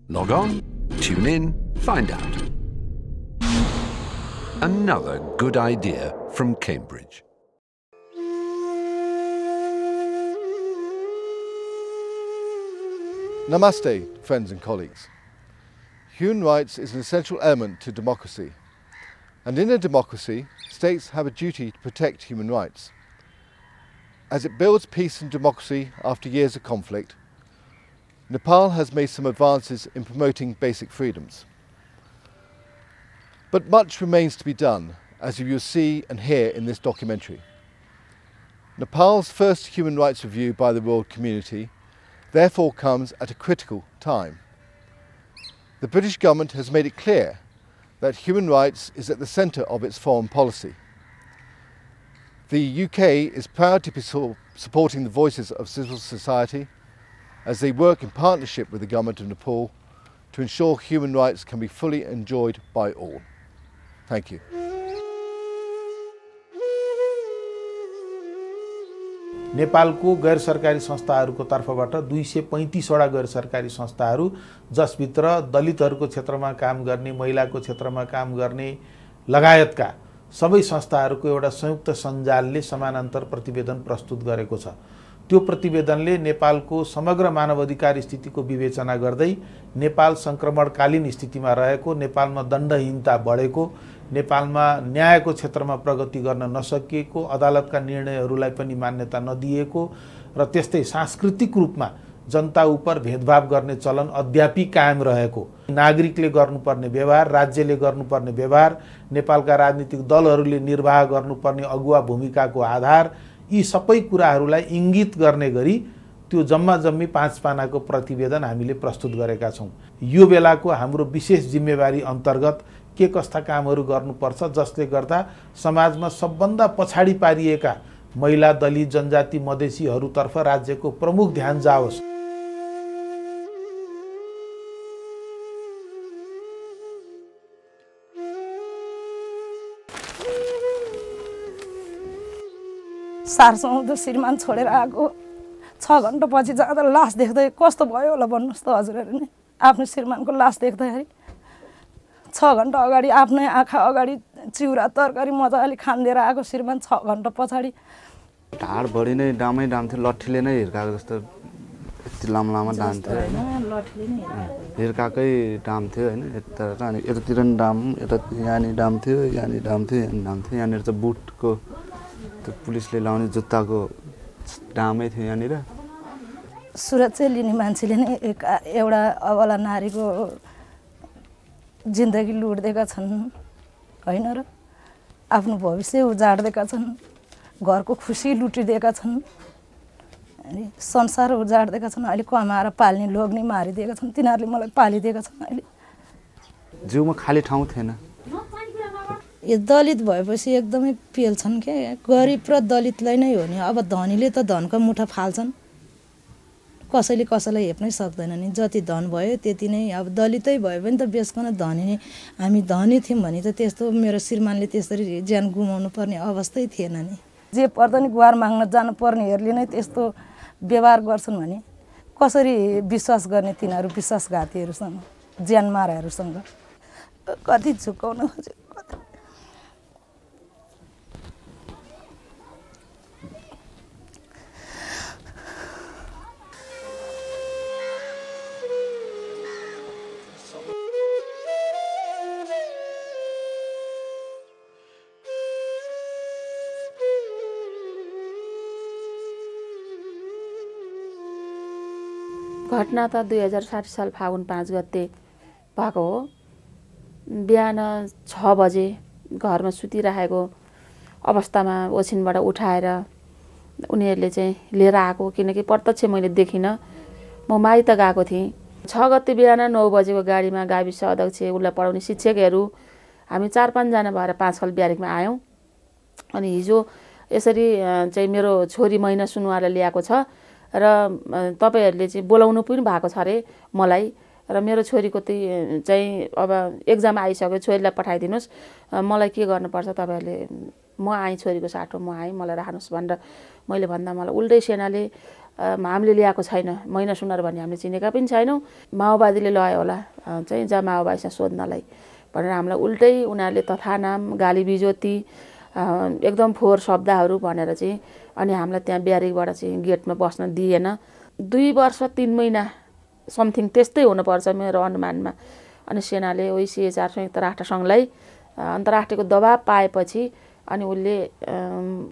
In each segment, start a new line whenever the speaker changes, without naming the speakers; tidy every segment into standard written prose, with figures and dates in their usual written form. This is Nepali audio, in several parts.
Log on, tune in, find out. Another good idea from Cambridge.
Namaste, friends and colleagues. Human rights is an essential element to democracy. And in a democracy, states have a duty to protect human rights. As it builds peace and democracy after years of conflict, Nepal has made some advances in promoting basic freedoms. But much remains to be done, as you will see and hear in this documentary. Nepal's first human rights review by the world community therefore comes at a critical time. The British government has made it clear that human rights is at the centre of its foreign policy. The UK is proud to be supporting the voices of civil society as they work in partnership with the government of Nepal to ensure human rights can be fully enjoyed by all. Thank you.
नेपालको गैर सरकारी संस्थाहरूको तर्फबाट 235 वटा गैर सरकारी संस्थाहरू जसभित्र दलितहरूको क्षेत्रमा काम गर्ने, महिलाको क्षेत्रमा काम गर्ने लगायतका सबै संस्थाहरूको एउटा संयुक्त सञ्जालले समानान्तर प्रतिवेदन प्रस्तुत गरेको छ। त्यो प्रतिवेदनले नेपालको समग्र मानवाधिकार स्थितिको विवेचना गर्दै नेपाल संक्रमणकालीन स्थितिमा रहेको, नेपालमा दण्डहीनता बढेको, नेपालमा न्यायको क्षेत्रमा प्रगति गर्न नसकिएको, अदालतका निर्णयहरूलाई पनि मान्यता नदिएको र त्यस्तै सांस्कृतिक रूपमा जनता उपर भेदभाव गर्ने चलन अद्यापि कायम रहेको, नागरिकले गर्नुपर्ने व्यवहार, राज्यले गर्नुपर्ने व्यवहार, नेपालका राजनीतिक दलहरूले निर्वाह गर्नुपर्ने अगुवा भूमिकाको आधार, यी सबै कुराहरूलाई इङ्गित गर्ने गरी त्यो जम्मा जम्मी 5 पानाको प्रतिवेदन हामीले प्रस्तुत गरेका छौँ। यो बेलाको हाम्रो विशेष जिम्मेवारी अन्तर्गत के कस्ता कामहरू गर्नुपर्छ जसले गर्दा समाजमा सबभन्दा पछाडि पारिएका महिला, दलित, जनजाति, मधेसीहरूतर्फ राज्यको प्रमुख ध्यान जाओस्।
सारसौँ श्रीमान छोडेर आएको 6 घण्टा पछि जाँदा लास देख्दै कस्तो भयो होला भन्नुहोस् त हजुरहरू नि। आफ्नो श्रीमानको लास देख्दाखेरि 6 घण्टा अगाडि आफ्नै आँखा अगाडि चिउरा तरकारी मजाले खान्दिएर आएको श्रीमान 6 घण्टा पछाडि
ढाडभरि नै डामै डाम थियो, लट्ठीले नै हिर्काएको जस्तो यति लामो लामो डाम थियो होइन, हिर्काकै डाम थियो होइन। यता अनि यतातिर नि डाम, यता यहाँनिर डाम थियो, यहाँनिर डाम थियो, यहाँनिर डाम थियो, यहाँनिर चाहिँ बुटको त्यो पुलिसले लाउने जुत्ताको डामै थियो यहाँनिर।
सुरक्षा लिने मान्छेले नै एउटा अबला नारीको जिन्दगी लुट्दिएका छन् होइन र, आफ्नो भविष्य उजाड्दिएका छन्, घरको खुसी लुटिदिएका छन्, अनि संसार उजाड्दिएका छन्। अहिले कमाएर पाल्ने लोग्ने मारिदिएका छन्, तिनीहरूले मलाई पालिदिएका छन्। अहिले
जिउमा खाली ठाउँ थिएन।
यो दलित भएपछि एकदमै पेल्छन् के, गरिब र दलितलाई नै हो नि। अब धनीले त धनको मुठा फाल्छन्, कसैले कसैलाई हेप्नै सक्दैन नि। जति धन भयो त्यति नै। अब दलितै भयो भने त बेचकन धनी नै, हामी धनी थियौँ भने त त्यस्तो मेरो श्रीमानले त्यसरी ज्यान गुमाउनु पर्ने अवस्थै थिएन नि। जे पर्दा नि गुहार माग्न जानुपर्नेहरूले नै त्यस्तो व्यवहार गर्छन् भने कसरी विश्वास गर्ने तिनीहरू विश्वासघातीहरूसँग, ज्यान माराहरूसँग। कति झुकाउन खोजेको, कति
घटना त 2060 साल फागुन 5 गते भएको हो। बिहान 6 बजे घरमा सुतिरहेको अवस्थामा ओछिनबाट उठाएर उनीहरूले चाहिँ लिएर आएको, किनकि प्रत्यक्ष मैले देखिनँ, म माइत गएको थिएँ। 6 गते बिहान 9 बजेको गाडीमा गाविस अध्यक्ष, उसलाई पढाउने शिक्षकहरू, हामी 4-5 जना भएर 5 खल ब्यारेकमा आयौँ। अनि हिजो यसरी चाहिँ मेरो छोरी महिना सुनवारले ल्याएको छ र तपाईहरूले चाहिँ बोलाउनु पनि भएको छ अरे मलाई, र मेरो छोरीको चाहिँ अब एक्जाम आइसक्यो, छोरीलाई पठाइदिनुहोस्, मलाई के गर्नुपर्छ तपाईँहरूले, म आएँ छोरीको साटो, म आएँ, मलाई राख्नुहोस् भनेर मैले भन्दा मलाई उल्टै सेनाले हामीले ल्याएको छैन, मैना सुनार भन्ने हामीले चिनेका पनि छैनौँ, माओवादीले लयो होला चाहिँ जहाँ माओवादीसँग सोध्नलाई भनेर हामीलाई उल्टै उनीहरूले तथानाम गाली बिजोती एकदम फोहोर शब्दहरू भनेर चाहिँ अनि हामीलाई त्यहाँ ब्यारेकबाट चाहिँ गेटमा बस्न दिएन। 2 वर्ष 3 महिना समथिङ त्यस्तै हुनुपर्छ मेरो अनुमानमा। अनि सेनाले OICHR संयुक्त राष्ट्रसङ्घलाई अन्तर्राष्ट्रियको दबाब पाएपछि अनि उसले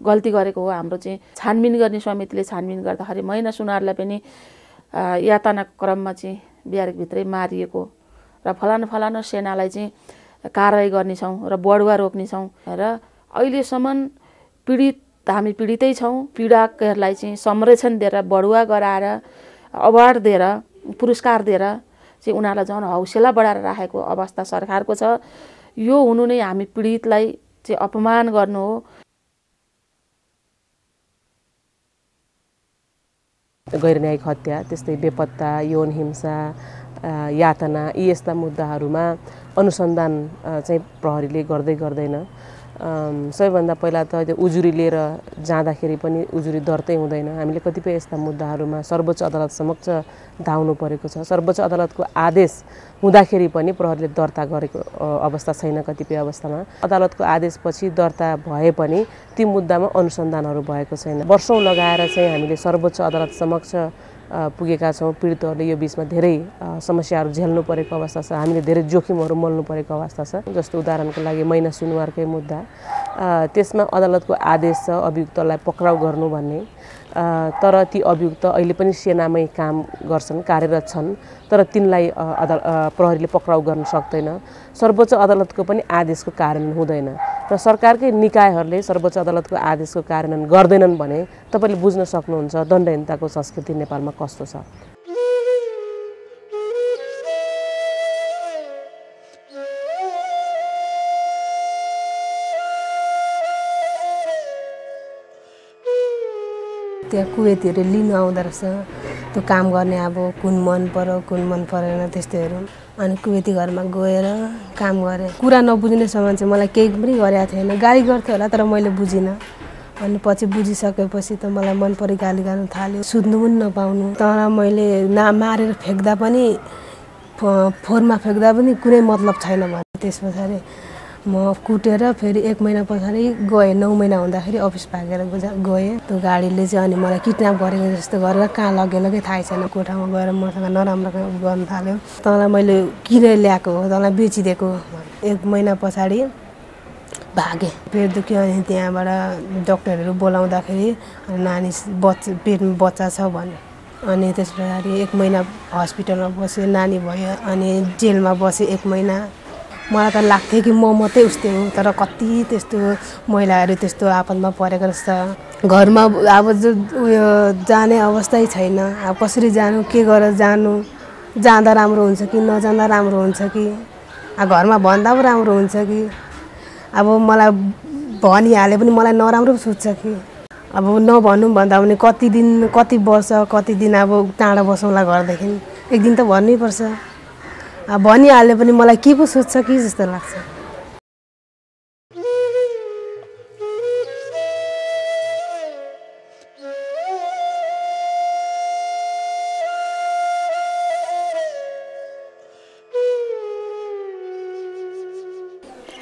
गल्ती गरेको हो। हाम्रो चाहिँ छानबिन गर्ने समितिले छानबिन गर्दाखेरि मैना सुनारलाई पनि यातनाको क्रममा चाहिँ ब्यारेकभित्रै मारिएको र फलानु सेनालाई चाहिँ कारवाही गर्नेछौँ र बढुवा रोप्नेछौँ र अहिलेसम्म हामी पीडितै छौँ। पीडकहरूलाई चाहिँ संरक्षण दिएर बढुवा गराएर अवार्ड दिएर पुरस्कार दिएर चाहिँ उनीहरूलाई झन् हौसला बढाएर राखेको अवस्था सरकारको छ। यो हुनु नै हामी पीडितलाई चाहिँ अपमान गर्नु हो।
गैर न्यायिक हत्या, त्यस्तै बेपत्ता, यौन हिंसा, यातना यी यस्ता मुद्दाहरूमा अनुसन्धान चाहिँ प्रहरीले गर्दैन। सबैभन्दा पहिला त त्यो उजुरी लिएर जाँदाखेरि पनि उजुरी दर्तै हुँदैन। हामीले कतिपय यस्ता मुद्दाहरूमा सर्वोच्च अदालत समक्ष धाउनु परेको छ। सर्वोच्च अदालतको आदेश हुँदाखेरि पनि प्रहरीले दर्ता गरेको अवस्था छैन। कतिपय अवस्थामा अदालतको आदेशपछि दर्ता भए पनि ती मुद्दामा अनुसन्धानहरू भएको छैन। वर्षौँ लगाएर चाहिँ हामीले सर्वोच्च अदालत समक्ष पुगेका छौँ। पीडितहरूले यो बिचमा धेरै समस्याहरू झेल्नु परेको अवस्था छ। हामीले धेरै जोखिमहरू मोल्नु परेको अवस्था छ। जस्तो उदाहरणको लागि मैना सुनुवारकै मुद्दा, त्यसमा अदालतको आदेश छ अभियुक्तलाई पक्राउ गर्नु भन्ने, तर ती अभियुक्त अहिले पनि सेनामै काम गर्छन्, कार्यरत छन्, तर तिनलाई प्रहरीले पक्राउ गर्न सक्दैन। सर्वोच्च अदालतको पनि आदेशको कार्यान्वयन हुँदैन र सरकारकै निकायहरूले सर्वोच्च अदालतको आदेशको कार्यान्वयन गर्दैनन् भने तपाईँले बुझ्न सक्नुहुन्छ दण्डहीनताको संस्कृति नेपालमा कस्तो छ।
त्यहाँ कुवेतीहरू लिनु आउँदो रहेछ, त्यो काम गर्ने अब कुन मन पर्यो कुन मन परेन त्यस्तैहरू। अनि कुवेती घरमा गएर काम गरेँ। कुरा नबुझ्नेसम्म चाहिँ मलाई केही पनि गरेको थिएन। गाली गर्थ्यो होला तर मैले बुझिनँ। अनि पछि बुझिसकेपछि त मलाई मन पऱ्यो, गाली गर्नु थाल्यो, सुत्नु पनि नपाउनु। तर मैले मारेर फ्याँक्दा पनि फोहोरमा फ्याँक्दा पनि कुनै मतलब छैन भने त्यस पछाडि म कुटेर फेरि 1 महिना पछाडि गएँ। 9 महिना हुँदाखेरि अफिस भागेर गएँ। त्यो गाडीले चाहिँ अनि मलाई किडन्याप गरेको जस्तो गरेर कहाँ लगे थाहै छैन। कोठामा गएर मसँग नराम्रो गर्न थाल्यो। तँलाई मैले किनेर ल्याएको हो, तँलाई बेचिदिएको। 1 महिना पछाडि भागेँ। पेट दुख्यो अनि त्यहाँबाट डक्टरहरू बोलाउँदाखेरि नानी पेटमा बच्चा छ भने अनि त्यस पछाडि 1 महिना हस्पिटलमा बसेँ। नानी भयो अनि जेलमा बसेँ 1 महिना। मलाई त लाग्थ्यो कि म मात्रै उस्तै हो, तर कति त्यस्तो महिलाहरू त्यस्तो आपतमा परेको रहेछ। घरमा अब उयो जाने अवस्थै छैन। अब कसरी जानु, के गरेर जानु, जाँदा राम्रो हुन्छ कि नजाँदा राम्रो हुन्छ कि, अब घरमा भन्दा पनि राम्रो हुन्छ कि, अब मलाई भनिहाले पनि मलाई नराम्रो सोध्छ कि, अब नभनौँ भन्दा पनि कति दिन कति वर्ष कति दिन अब टाढा बसौँला घरदेखि, एक दिन त भन्नैपर्छ। अब भनिहाले पनि मलाई के पो सोध्छ कि जस्तो लाग्छ।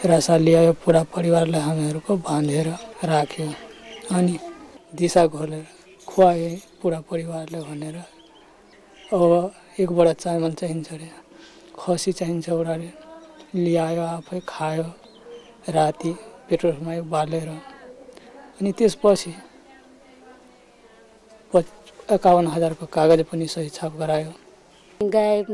रासा ल्यायो, पुरा परिवारलाई हामीहरूको बाँधेर राख्यो अनि दिशा घोलेर खुवाए पुरा परिवारलाई भनेर। अब 1 बोरा चामल चाहिन्छ अरे, खसी चाहिन्छ उनीहरूले ल्यायो, आफै खायो राति पेट्रोलमा बालेर। अनि त्यसपछि 51,000 को कागज पनि सही छाप गरायो।
गाय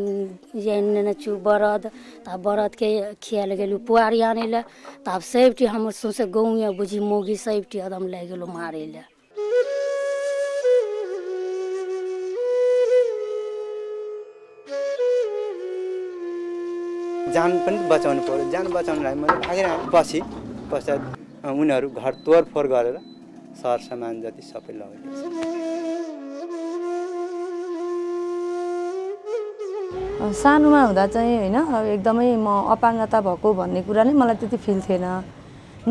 जान चु बरद तब बरद के खियाल गेलु पुआरी आने ला, तब सेफ्टी हम सोचे गौया बुझी मोगी सेफ्टी एकदम ले गेलु मारे ला।
जान पनि बचाउनु पर्यो। जान बचाउनलाई मैले भागेर पछि पश्चात उनीहरू घर तोडफोड गरेर सरसामान जति सबै लगिदिन्छ।
सानोमा हुँदा चाहिँ होइन एकदमै म अपाङ्गता भएको भन्ने कुरा नै मलाई त्यति फिल थिएन।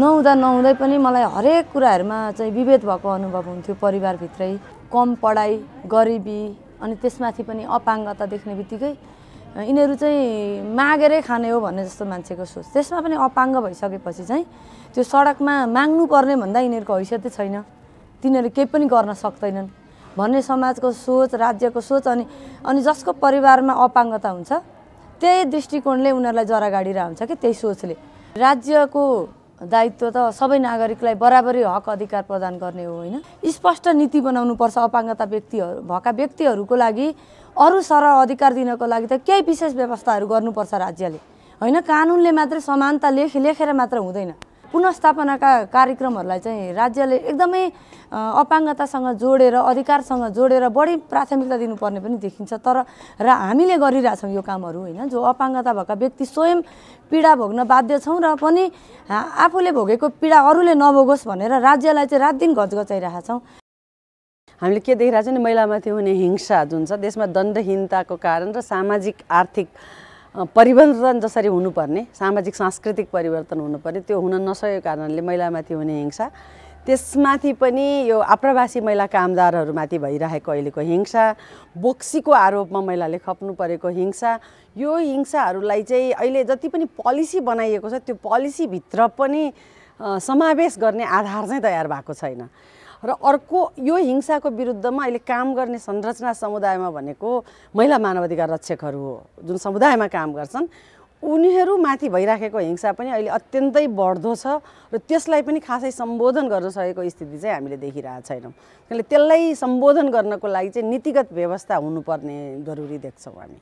नहुँदै पनि मलाई हरेक कुराहरूमा चाहिँ विभेद भएको अनुभव हुन्थ्यो परिवारभित्रै। कम पढाइ गरिबी अनि त्यसमाथि पनि अपाङ्गता देख्ने बित्तिकै यिनीहरू चाहिँ मागेरै खाने हो भन्ने जस्तो मान्छेको सोच। त्यसमा पनि अपाङ्ग भइसकेपछि चाहिँ त्यो सडकमा माग्नु पर्ने भन्दा यिनीहरूको हैसियतै छैन, तिनीहरू केही पनि गर्न सक्दैनन् भन्ने समाजको सोच, राज्यको सोच अनि जसको परिवारमा अपाङ्गता हुन्छ त्यही दृष्टिकोणले उनीहरूलाई जरा गाडिरहेको हुन्छ कि त्यही सोचले। राज्यको दायित्व त सबै नागरिकलाई बराबरी हक अधिकार प्रदान गर्ने हो होइन। स्पष्ट नीति बनाउनुपर्छ अपाङ्गता भएका व्यक्तिहरूको लागि, अरू सरह अधिकार दिनको लागि त केही विशेष व्यवस्थाहरू गर्नुपर्छ राज्यले होइन। कानुनले मात्रै समानता लेखेर मात्र हुँदैन। पुनर्स्थापनाका कार्यक्रमहरूलाई चाहिँ राज्यले एकदमै अपाङ्गतासँग जोडेर, अधिकारसँग जोडेर बढी प्राथमिकता दिनुपर्ने पनि देखिन्छ। तर हामीले गरिरहेछौँ यो कामहरू होइन। जो अपाङ्गता भएका व्यक्ति स्वयं पीडा भोग्न बाध्य छौँ र पनि आफूले भोगेको पीडा अरूले नभोगोस् भनेर राज्यलाई चाहिँ रात दिन घचघचाइरहेका छौँ।
हामीले के देखिरहेको छ भने महिलामाथि हुने हिंसा जुन छ देशमा दण्डहीनताको कारण र सामाजिक आर्थिक परिवर्तन जसरी हुनुपर्ने, सामाजिक सांस्कृतिक परिवर्तन हुनुपर्ने त्यो हुन नसकेको कारणले महिलामाथि हुने हिंसा, त्यसमाथि पनि यो आप्रवासी महिला कामदारहरूमाथि भइरहेको अहिलेको हिंसा, बोक्सीको आरोपमा महिलाले खप्नु परेको हिंसा, यो हिंसाहरूलाई चाहिँ अहिले जति पनि पोलिसी बनाइएको छ त्यो पोलिसीभित्र पनि समावेश गर्ने आधार चाहिँ तयार भएको छैन। र अर्को यो हिंसाको विरुद्धमा अहिले काम गर्ने संरचना समुदायमा भनेको महिला मानवाधिकार रक्षकहरू हो, जुन समुदायमा काम गर्छन्। उनीहरूमाथि भइराखेको हिंसा पनि अहिले अत्यन्तै बढ्दो छ र त्यसलाई पनि खासै सम्बोधन गर्न सकेको स्थिति चाहिँ हामीले देखिरहेको छैनौँ। त्यसले त्यसलाई सम्बोधन गर्नको लागि चाहिँ नीतिगत व्यवस्था हुनुपर्ने जरुरी देख्छौँ हामी।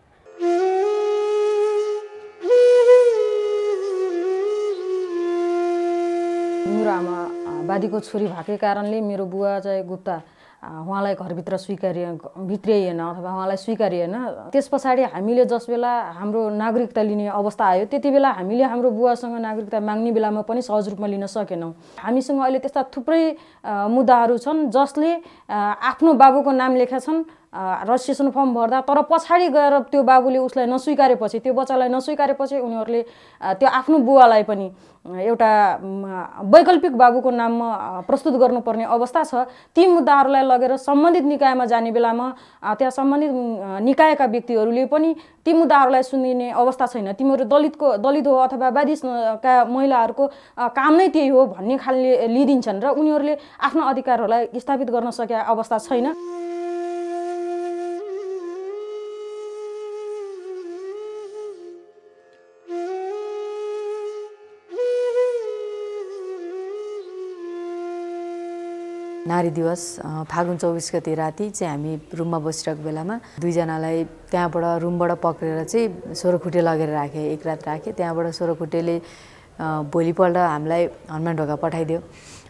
मेरो आमा बादीको छोरी भएकै कारणले मेरो बुवा चाहिँ गुप्ता उहाँलाई घरभित्र भित्रिएन अथवा उहाँलाई स्वीकारिएन। त्यस पछाडि हामीले जस बेला हाम्रो नागरिकता लिने अवस्था आयो त्यति बेला हामीले हाम्रो बुवासँग नागरिकता माग्ने बेलामा पनि सहज रूपमा लिन सकेनौँ। हामीसँग अहिले त्यस्ता थुप्रै मुद्दाहरू छन् जसले आफ्नो बाबुको नाम लेखा छन् रजिस्ट्रेसन फर्म भर्दा, तर पछाडि गएर त्यो बाबुले उसलाई नस्वीकारेपछि, त्यो बच्चालाई नस्वीकारेपछि उनीहरूले त्यो आफ्नो बुवालाई पनि एउटा वैकल्पिक बाबुको नाममा प्रस्तुत गर्नुपर्ने अवस्था छ। ती मुद्दाहरूलाई लगेर सम्बन्धित निकायमा जाने बेलामा त्यहाँ सम्बन्धित निकायका व्यक्तिहरूले पनि ती मुद्दाहरूलाई सुनिने अवस्था छैन। तिमीहरू दलित हो अथवा बादिसका महिलाहरूको काम नै त्यही हो भन्ने खालले लिइदिन्छन् र उनीहरूले आफ्नो अधिकारहरूलाई स्थापित गर्न सकेका अवस्था छैन।
नारी दिवस फागुन 24 गते राति चाहिँ हामी रुममा बसिरहेको बेलामा दुईजनालाई त्यहाँबाट रुमबाट पक्रेर चाहिँ सोह्रखुट्टे लगेर राखे, एक रात राखे। त्यहाँबाट सोह्रखुट्टेले भोलिपल्ट हामीलाई हनुमान ढोका पठाइदियो।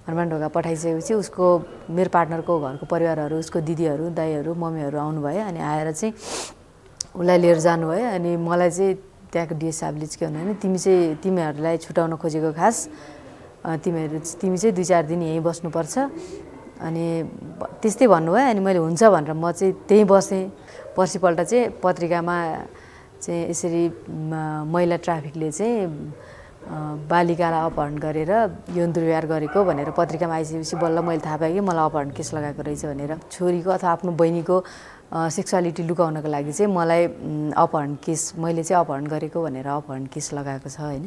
हनुमान ढोका पठाइसकेपछि उसको मेरो पार्टनरको घरको परिवारहरू, उसको दिदीहरू, दाइहरू, मम्मीहरू आउनुभयो अनि आएर चाहिँ उसलाई लिएर जानुभयो। अनि मलाई चाहिँ त्यहाँको डिएस साहबले के भन्नु भने तिमीहरूलाई छुटाउन खोजेको खास तिमी चाहिँ 2-4 दिन यहीँ बस्नुपर्छ अनि त्यस्तै भन्नुभयो। अनि मैले हुन्छ भनेर म चाहिँ त्यहीँ बसेँ। पर्सिपल्ट चाहिँ पत्रिकामा चाहिँ यसरी महिला ट्राफिकले चाहिँ बालिकालाई अपहरण गरेर यौन दुर्व्यवहार गरेको भनेर पत्रिकामा आइसकेपछि बल्ल मैले थाहा पाएँ कि मलाई अपहरण केस लगाएको रहेछ भनेर। छोरीको अथवा आफ्नो बहिनीको सेक्सुअलिटी लुकाउनको लागि चाहिँ मलाई मैले चाहिँ अपहरण गरेको भनेर अपहरण केस लगाएको छ होइन।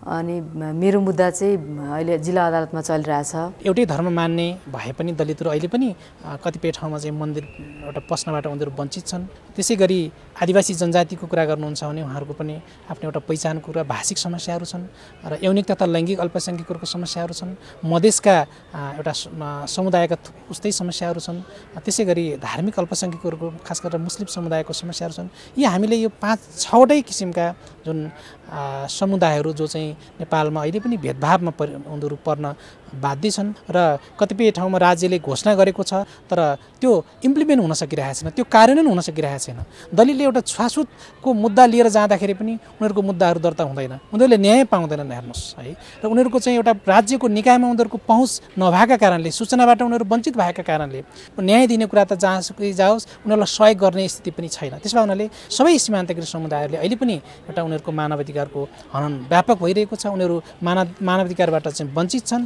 अनि मेरो मुद्दा चाहिँ अहिले जिल्ला अदालतमा चलिरहेछ।
एउटै धर्म मान्ने भए पनि दलितहरू अहिले पनि कतिपय ठाउँमा चाहिँ मन्दिर एउटा पस्नबाट उनीहरू वञ्चित छन्। त्यसै गरी आदिवासी जनजातिको कुरा गर्नुहुन्छ भने उहाँहरूको पनि आफ्नो एउटा पहिचानको कुरा, भाषिक समस्याहरू छन् र यौनिक तथा लैङ्गिक अल्पसङ्ख्यकहरूको समस्याहरू छन्। मधेसका एउटा समुदायका उस्तै समस्याहरू छन्। त्यसै गरी धार्मिक अल्पसङ्ख्यकहरूको खास गरेर मुस्लिम समुदायको समस्याहरू छन्। यी हामीले यो 5-6वटै किसिमका जुन समुदायहरू जो चाहिँ नेपालमा अहिले पनि भेदभावमा उनीहरू पर्न बाध्य छन् र कतिपय ठाउँमा राज्यले घोषणा गरेको छ तर त्यो इम्प्लिमेन्ट हुन सकिरहेको छैन, त्यो कार्यान्वयन हुन सकिरहेको छैन। दलितले एउटा छुवाछुतको मुद्दा लिएर जाँदाखेरि पनि उनीहरूको मुद्दाहरू दर्ता हुँदैन, उनीहरूले न्याय पाउँदैनन् हेर्नुहोस् है। र उनीहरूको चाहिँ एउटा राज्यको निकायमा उनीहरूको पहुँच नभएका कारणले, सूचनाबाट उनीहरू वञ्चित भएका कारणले न्याय दिने कुरा त जहाँसुकै जाओस् उनीहरूलाई सहयोग गर्ने स्थिति पनि छैन। त्यसमा उनीहरूले सबै सीमान्तकृत समुदायहरूले अहिले पनि एउटा उनीहरूको मानवाधिकारको हनन व्यापक भइरहेको छ। उनीहरू मानवाधिकारबाट चाहिँ वञ्चित छन्।